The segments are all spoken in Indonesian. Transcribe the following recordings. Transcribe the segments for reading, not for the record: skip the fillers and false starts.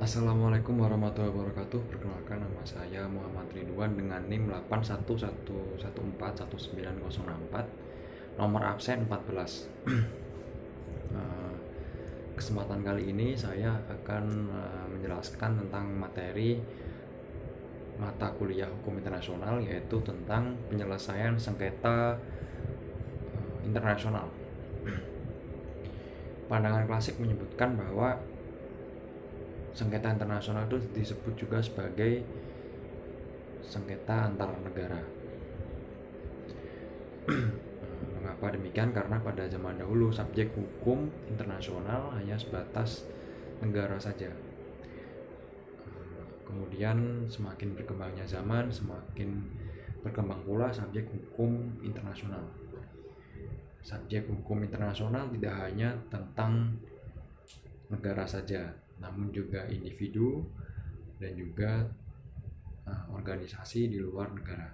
Assalamualaikum warahmatullahi wabarakatuh. Perkenalkan, nama saya Muhammad Ridwan dengan NIM 811119064, nomor absen 14. Eh, Kesempatan kali ini saya akan menjelaskan tentang materi mata kuliah hukum internasional, yaitu tentang penyelesaian sengketa internasional. Pandangan klasik menyebutkan bahwa sengketa internasional itu disebut juga sebagai sengketa antar negara. Mengapa demikian? Karena pada zaman dahulu subjek hukum internasional hanya sebatas negara saja. Kemudian semakin berkembangnya zaman, semakin berkembang pula subjek hukum internasional. Subjek hukum internasional tidak hanya tentang negara saja, namun juga individu dan juga organisasi di luar negara.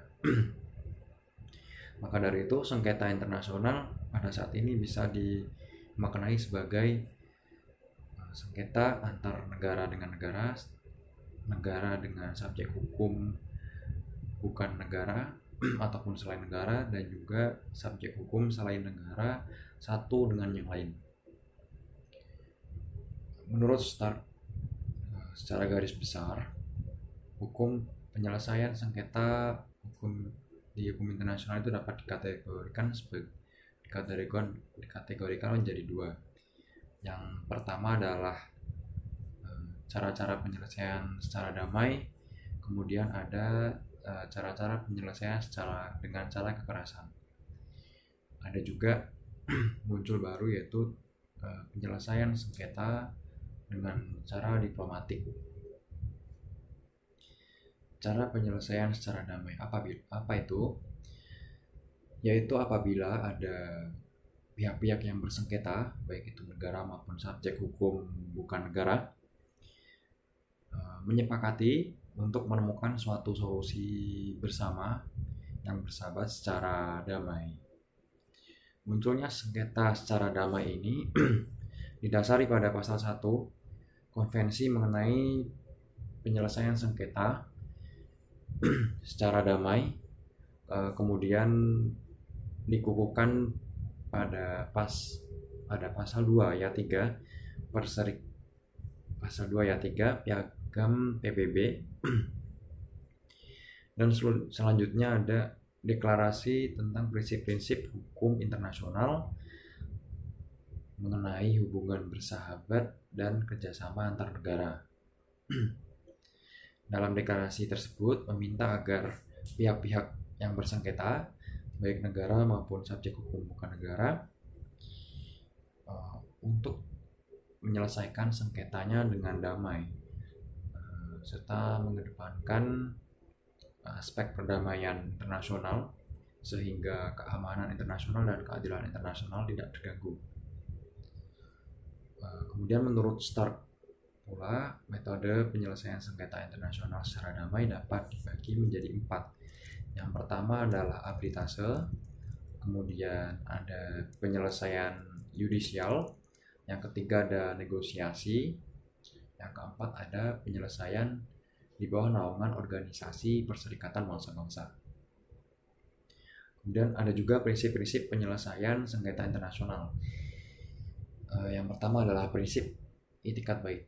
Maka dari itu, sengketa internasional pada saat ini bisa dimaknai sebagai sengketa antar negara dengan negara, negara dengan subjek hukum bukan negara ataupun selain negara, dan juga subjek hukum selain negara satu dengan yang lain. Menurut Stark, secara garis besar, hukum penyelesaian sengketa hukum di hukum internasional itu dapat dikategorikan menjadi dua. Yang pertama adalah cara-cara penyelesaian secara damai, kemudian ada cara-cara penyelesaian dengan cara kekerasan. Ada juga muncul baru, yaitu penyelesaian sengketa dengan cara diplomatik. Cara penyelesaian secara damai apa itu? Yaitu apabila ada pihak-pihak yang bersengketa, baik itu negara maupun subjek hukum bukan negara, menyepakati untuk menemukan suatu solusi bersama yang bersahabat secara damai. Munculnya sengketa secara damai ini didasari pada pasal 1 Konvensi mengenai penyelesaian sengketa secara damai, kemudian dikukuhkan pada pasal 2 ayat 3 pasal 2 ayat 3 Piagam PBB. Dan selanjutnya ada deklarasi tentang prinsip-prinsip hukum internasional mengenai hubungan bersahabat dan kerjasama antar negara. Dalam deklarasi tersebut meminta agar pihak-pihak yang bersengketa, baik negara maupun subjek hukum bukan negara, untuk menyelesaikan sengketanya dengan damai, serta mengedepankan aspek perdamaian internasional sehingga keamanan internasional dan keadilan internasional tidak terganggu. Kemudian menurut Stark pula, metode penyelesaian sengketa internasional secara damai dapat dibagi menjadi 4. Yang pertama adalah arbitrase, kemudian ada penyelesaian yudisial, yang ketiga ada negosiasi, yang keempat ada penyelesaian di bawah naungan organisasi Perserikatan Bangsa-Bangsa. Kemudian ada juga prinsip-prinsip penyelesaian sengketa internasional. Yang pertama adalah prinsip itikat baik.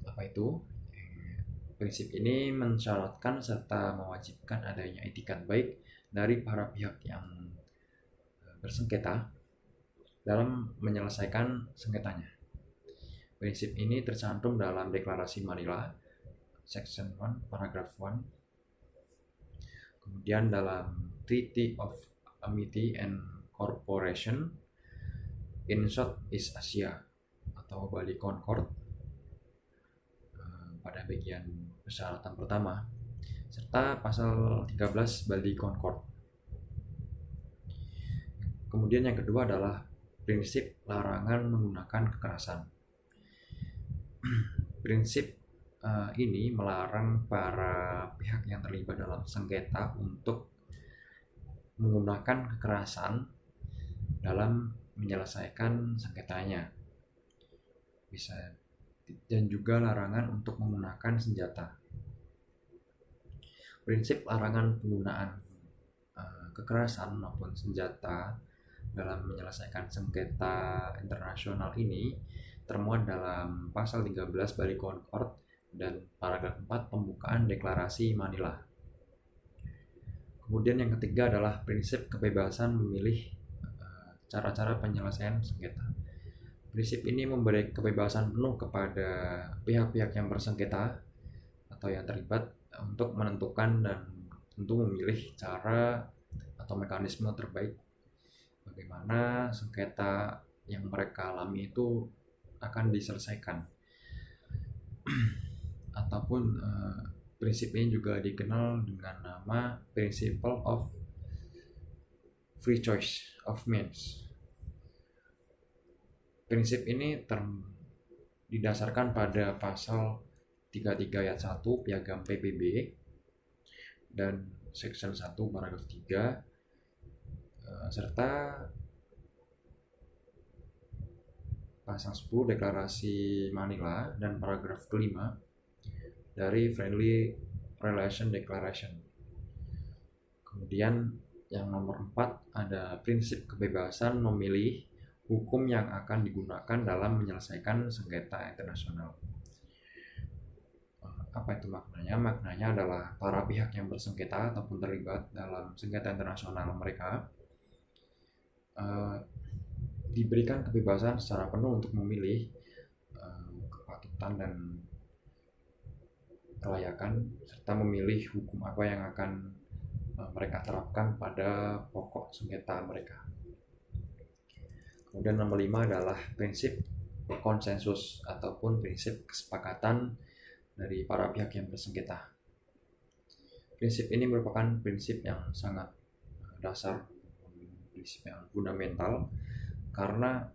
Apa itu? Prinsip ini mensyaratkan serta mewajibkan adanya itikat baik dari para pihak yang bersengketa dalam menyelesaikan sengketanya. Prinsip ini tercantum dalam Deklarasi Manila, Section 1, Paragraph 1. Kemudian dalam Treaty of Amity and Cooperation in Southeast Asia atau Bali Concord pada bagian persyaratan pertama, serta pasal 13 Bali Concord. Kemudian yang kedua adalah prinsip larangan menggunakan kekerasan. Prinsip ini melarang para pihak yang terlibat dalam sengketa untuk menggunakan kekerasan dalam menyelesaikan sengketanya. dan juga larangan untuk menggunakan senjata. Prinsip larangan penggunaan kekerasan maupun senjata dalam menyelesaikan sengketa internasional ini termuat dalam pasal 13 Bali Concord dan paragraf 4 pembukaan deklarasi Manila. Kemudian yang ketiga adalah prinsip kebebasan memilih cara-cara penyelesaian sengketa. Prinsip ini memberi kebebasan penuh kepada pihak-pihak yang bersengketa atau yang terlibat untuk menentukan dan tentu memilih cara atau mekanisme terbaik bagaimana sengketa yang mereka alami itu akan diselesaikan. Ataupun prinsip ini juga dikenal dengan nama Principle of Free Choice of Means. Prinsip ini didasarkan pada pasal 33 ayat 1 Piagam PBB dan Section 1 paragraf 3 serta pasal 10 Deklarasi Manila dan paragraf kelima dari Friendly Relation Declaration. Kemudian yang nomor 4 ada prinsip kebebasan memilih hukum yang akan digunakan dalam menyelesaikan sengketa internasional. Apa itu maknanya? Maknanya adalah para pihak yang bersengketa ataupun terlibat dalam sengketa internasional mereka diberikan kebebasan secara penuh untuk memilih kepatutan dan kelayakan serta memilih hukum apa yang akan mereka terapkan pada pokok sengketa mereka. Kemudian nomor 5 adalah prinsip konsensus ataupun prinsip kesepakatan dari para pihak yang bersengketa. Prinsip ini merupakan prinsip yang sangat dasar, prinsip yang fundamental, karena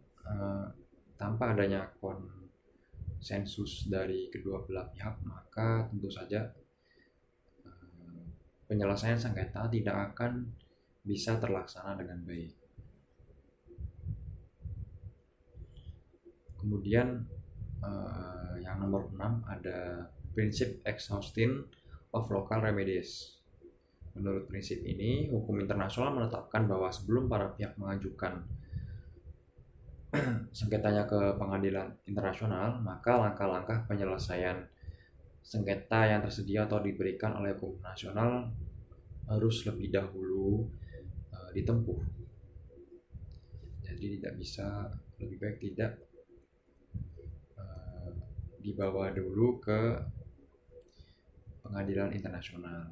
tanpa adanya konsensus dari kedua belah pihak maka tentu saja penyelesaian sengketa tidak akan bisa terlaksana dengan baik. Kemudian yang nomor 6 ada prinsip exhaustion of local remedies. Menurut prinsip ini, hukum internasional menetapkan bahwa sebelum para pihak mengajukan sengketanya ke pengadilan internasional, maka langkah-langkah penyelesaian sengketa yang tersedia atau diberikan oleh hukum nasional harus lebih dahulu ditempuh. Jadi tidak bisa, lebih baik tidak dibawa dulu ke pengadilan internasional.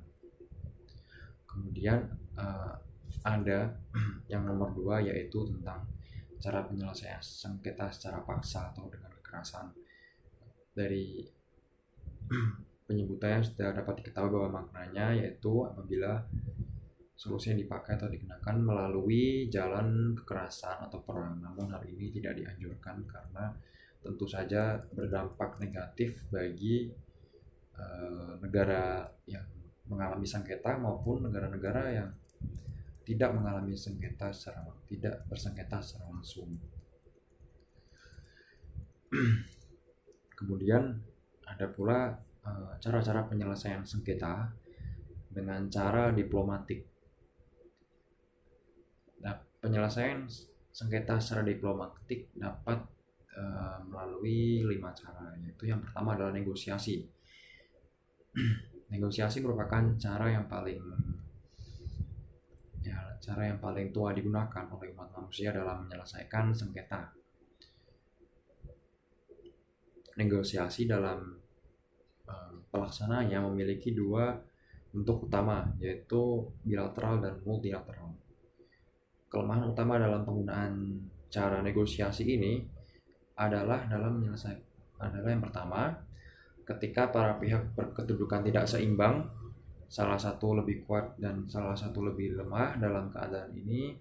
Kemudian ada yang nomor 2 yaitu tentang cara penyelesaian sengketa secara paksa atau dengan kekerasan. Dari penyebutannya sudah dapat diketahui bahwa maknanya yaitu apabila solusi yang dipakai atau digunakan melalui jalan kekerasan atau perang. Namun hal ini tidak dianjurkan karena tentu saja berdampak negatif bagi negara yang mengalami sengketa maupun negara-negara yang tidak mengalami sengketa tidak bersengketa secara langsung. Kemudian ada pula cara-cara penyelesaian sengketa dengan cara diplomatik. Nah, penyelesaian sengketa secara diplomatik dapat melalui 5 cara, yaitu yang pertama adalah negosiasi. Negosiasi merupakan cara yang paling tua digunakan oleh umat manusia dalam menyelesaikan sengketa. Negosiasi dalam pelaksanaannya memiliki 2 bentuk utama, yaitu bilateral dan multilateral. Kelemahan utama dalam penggunaan cara negosiasi ini adalah yang pertama, ketika para pihak berkedudukan tidak seimbang, salah satu lebih kuat dan salah satu lebih lemah dalam keadaan ini,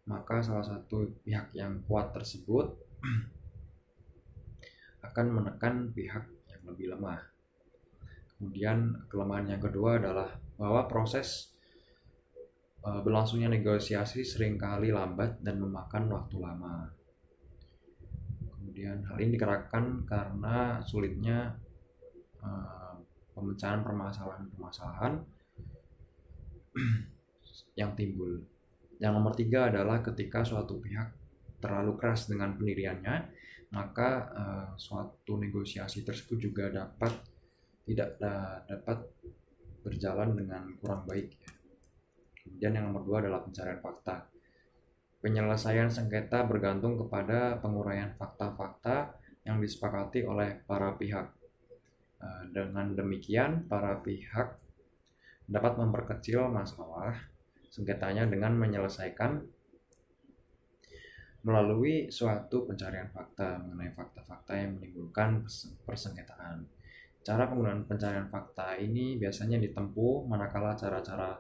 maka salah satu pihak yang kuat tersebut akan menekan pihak yang lebih lemah. Kemudian kelemahan yang kedua adalah bahwa proses berlangsungnya negosiasi seringkali lambat dan memakan waktu lama. Kemudian hal ini digerakkan karena sulitnya pemecahan permasalahan-permasalahan yang timbul. Yang nomor 3 adalah ketika suatu pihak terlalu keras dengan pendiriannya, maka suatu negosiasi tersebut juga tidak dapat berjalan dengan kurang baik. Kemudian yang nomor 2 adalah pencarian fakta. Penyelesaian sengketa bergantung kepada penguraian fakta-fakta yang disepakati oleh para pihak. Dengan demikian, para pihak dapat memperkecil masalah sengketanya dengan menyelesaikan melalui suatu pencarian fakta mengenai fakta-fakta yang menimbulkan persengketaan. Cara penggunaan pencarian fakta ini biasanya ditempuh manakala cara-cara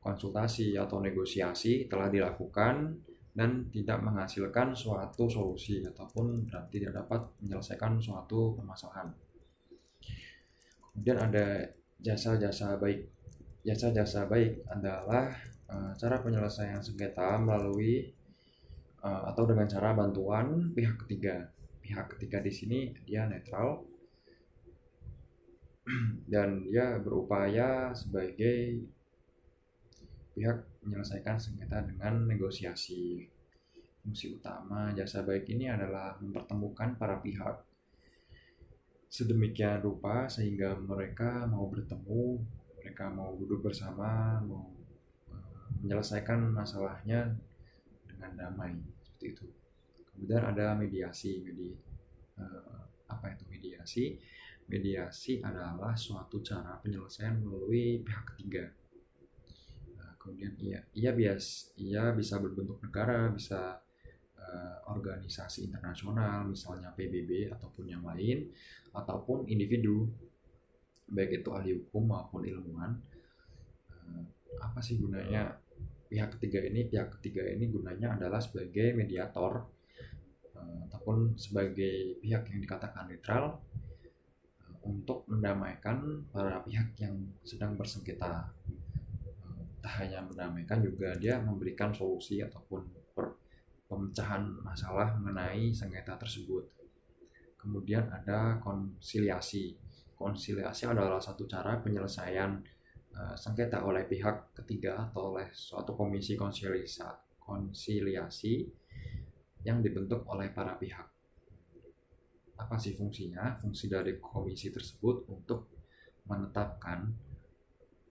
konsultasi atau negosiasi telah dilakukan dan tidak menghasilkan suatu solusi ataupun tidak dapat menyelesaikan suatu permasalahan. Kemudian ada jasa-jasa baik. Jasa-jasa baik adalah cara penyelesaian sengketa melalui atau dengan cara bantuan pihak ketiga. Pihak ketiga di sini dia netral dan dia berupaya sebagai pihak menyelesaikan sengketa dengan negosiasi. Fungsi utama jasa baik ini adalah mempertemukan para pihak sedemikian rupa sehingga mereka mau bertemu, mereka mau duduk bersama, mau menyelesaikan masalahnya dengan damai, seperti itu. Kemudian ada mediasi. Apa itu mediasi? Mediasi adalah suatu cara penyelesaian melalui pihak ketiga. Kemudian ia bisa berbentuk negara, bisa organisasi internasional, misalnya PBB ataupun yang lain, ataupun individu, baik itu ahli hukum maupun ilmuwan. Apa sih gunanya pihak ketiga ini? Pihak ketiga ini gunanya adalah sebagai mediator ataupun sebagai pihak yang dikatakan netral untuk mendamaikan para pihak yang sedang bersengketa. Tak hanya mendamaikan, juga dia memberikan solusi ataupun pemecahan masalah mengenai sengketa tersebut. Kemudian ada konsiliasi. Konsiliasi adalah satu cara penyelesaian sengketa oleh pihak ketiga atau oleh suatu komisi konsiliasi yang dibentuk oleh para pihak. Apa sih fungsinya? Fungsi dari komisi tersebut untuk menetapkan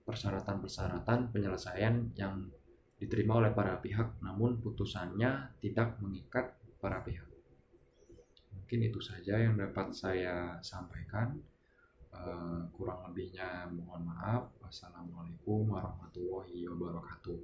persyaratan-persyaratan penyelesaian yang diterima oleh para pihak, namun putusannya tidak mengikat para pihak. Mungkin itu saja yang dapat saya sampaikan. Kurang lebihnya mohon maaf. Wassalamualaikum warahmatullahi wabarakatuh.